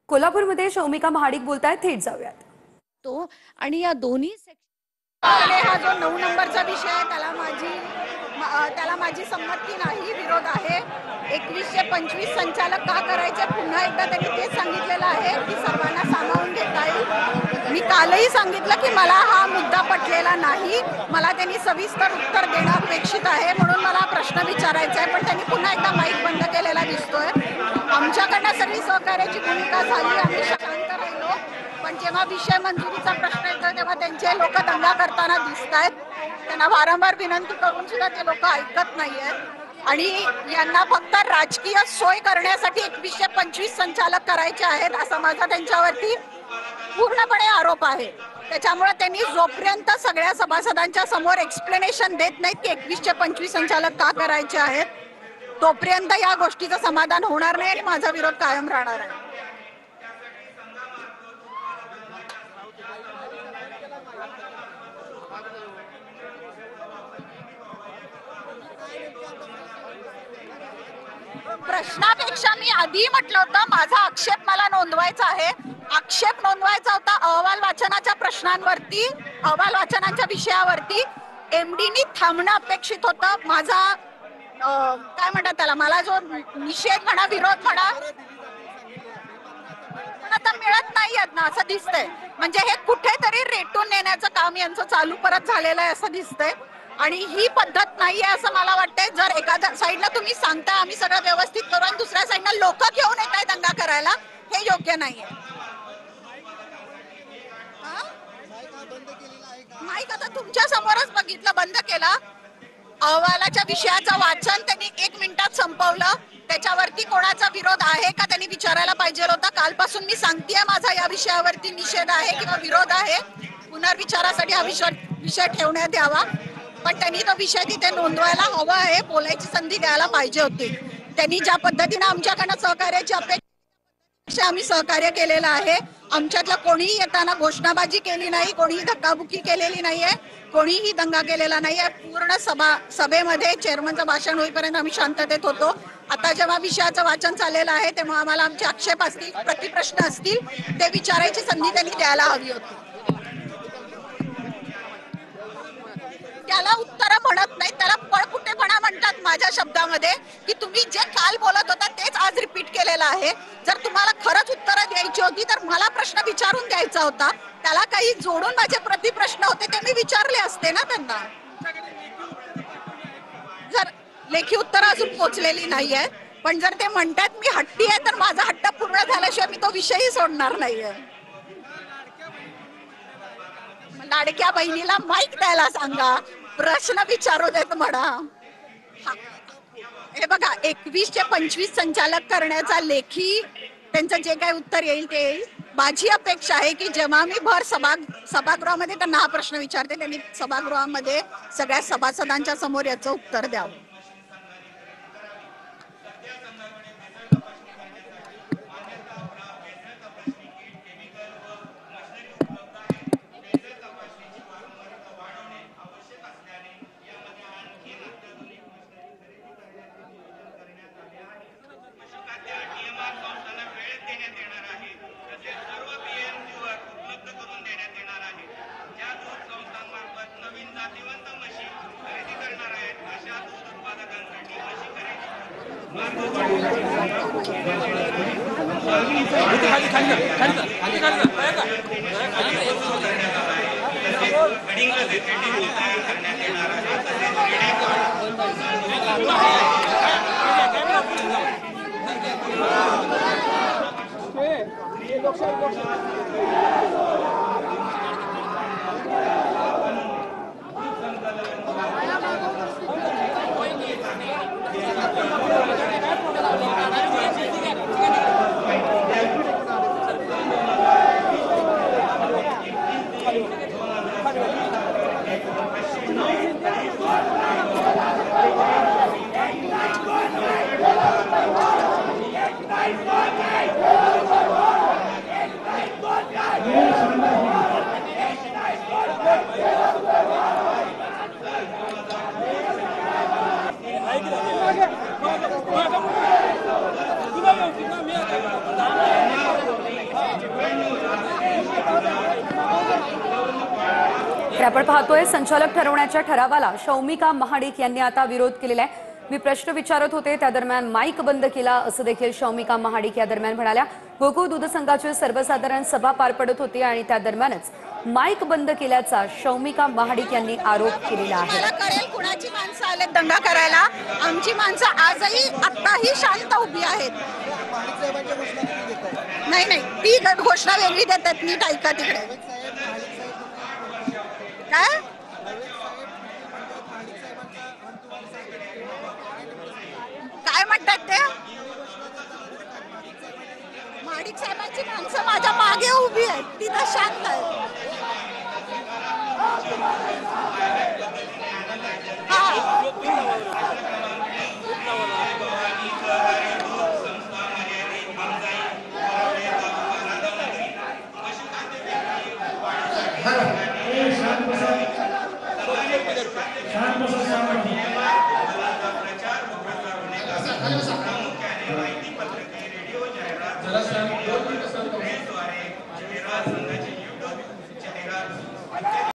कोल्हापूरमध्ये शौमिका महाडिक बोलतायत, थेट जाऊयात. तो आणि या दोन्ही हा जो 9 नंबरचा विषय आहे त्याला माझी संमती नाही, विरोध आहे. 2125 संचालक का करायचे पुन्हा एकदा त्यांनी तेच सांगितलेलं आहे की सर्वांना सामावून घेता येईल. मी कालही सांगितलं की मला हा मुद्दा पटलेला नाही, मला त्यांनी सविस्तर उत्तर देणं अपेक्षित आहे, म्हणून मला प्रश्न विचारायचा आहे. पण त्यांनी पुन्हा एकदा माईक बंद केलेला दिसतोय. आमच्याकडनं सगळी सहकार्याची भूमिका झाली, आम्ही शांत राहिलो. पण जेव्हा विषय मंजुरीचा प्रश्न येतो तेव्हा त्यांचे लोक दंगा करताना दिसत आहेत. त्यांना वारंवार विनंती करून सुद्धा ते लोक ऐकत नाहीयेत आणि यांना फक्त राजकीय सोय करण्यासाठी 2125 संचालक करायचे आहेत असा माझा त्यांच्यावरती पूर्णपणे आरोप आहे. त्याच्यामुळे त्यांनी जोपर्यंत सगळ्या सभासदांच्या समोर एक्सप्लेनेशन देत नाहीत की 2125 संचालक का करायचे आहेत, तोपर्यंत या गोष्टीचं समाधान होणार नाही आणि माझा विरोध कायम राहणार आहे. प्रश्नापेक्षा मी आधी म्हटलं होतं माझा आक्षेप मला नोंदवायचा आहे. आक्षेप नोंदवायचा होता अहवाल वाचनाच्या प्रश्नांवरती, अहवाल वाचनाच्या विषयावरती. एमडीनी थांबणं अपेक्षित होतं. माझा काय म्हणतात त्याला, मला जो निषेध म्हणा, विरोध म्हणा, आता मिळत नाहीयेत ना असं दिसतंय. म्हणजे हे कुठेतरी रेटून नेण्याचं काम यांचं चालू परत झालेलं आहे असं दिसतंय आणि ही पद्धत नाहीये असं मला वाटतंय. जर एखाद्या साईडला तुम्ही सांगता आम्ही सगळं व्यवस्थित करू आणि दुसऱ्या साईडला लोक घेऊन येत आहे दंगा करायला, हे योग्य नाहीये. माईक आता तुमच्या समोरच बघितलं, बंद केला. अहवालाच्या विषयाचं वाचन त्यांनी 1 मिनिटात संपवलं. त्याच्यावरती कोणाचा विरोध आहे का त्यांनी विचारायला पाहिजे होता. कालपासून मी सांगतेय माझा या विषयावरती निषेध आहे किंवा विरोध आहे, पुनर्विचारासाठी हा विषय ठेवण्यात यावा. पण त्यांनी तो विषय तिथे नोंदवायला हवा आहे, बोलायची संधी द्यायला पाहिजे होती. त्यांनी ज्या पद्धतीने आमच्याकडनं सहकार्याची अपेक्षा आम्ही सहकार्य केलेलं आहे. आमच्यातलं कोणीही येताना घोषणाबाजी केली नाही, कोणीही धक्काबुक्की केलेली नाहीये, कोणीही दंगा केलेला नाहीये. पूर्ण सभेमध्ये चेअरमनचं भाषण होईपर्यंत आम्ही शांततेत होतो. आता जेव्हा विषयाचं वाचन चाललेलं आहे तेव्हा आम्हाला आमचे आक्षेप असतील, प्रतिप्रश्न असतील, ते विचारायची संधी त्यांनी द्यायला हवी होती. त्याला उत्तर म्हणत नाही, त्याला पळकुटेपणा म्हणतात माझ्या शब्दामध्ये, की तुम्ही जे काल बोलत होता तेच आज रिपीट केलेलं आहे. जर तुम्हाला खरंच उत्तरं द्यायची होती तर मला प्रश्न विचारून द्यायचा होता. त्याला काही जोडून माझे प्रतिप्रश्न होते ते मी विचारले असते ना त्यांना. जर लेखी उत्तरं अजून पोचलेली नाहीये, पण जर ते म्हणतात मी हट्टी आहे तर माझा हट्ट पूर्ण झाल्याशिवाय मी तो विषयही सोडणार नाहीये. लाडक्या बहिणीला माईक द्यायला सांगा, प्रश्न विचारू देत म्हणा. हे बघा, 2125 संचालक करण्याचा लेखी त्यांचं जे काही उत्तर येईल ते येईल. माझी अपेक्षा आहे की जेव्हा मी भर सभागृहामध्ये त्यांना हा प्रश्न विचारते त्यांनी सभागृहामध्ये सगळ्या सभासदांच्या समोर याचं उत्तर द्यावं. आपण पाहतोय संचालक ठरवण्याच्या ठरावाला शौमिका महाडिक यांनी आता विरोध केलेला आहे। मी प्रश्न विचारत होते त्या दरम्यान माईक बंद केला असं देखील शौमिका महाडिक या दरम्यान म्हणाल्या। गोकुळ दूध संघाची सर्वसाधारण सभा पार पडत होती आणि त्या दरम्यानच माईक बंद केल्याचा शौमिका महाडिक यांनी आरोप केलेला आहे। मला कळेल कुणाची माणसं आलेत दंगा करायला। आमची माणसं आजही आत्ताही शांत उभी आहेत। नाही नाही, ती घोषणा वेगळी देतात, नीट ऐका तिकडे। काय काय म्हणतात ते? महाडिक साहेबांची माणसं माझ्या मागे उभी आहेत, तिथं शांत आहे। जरा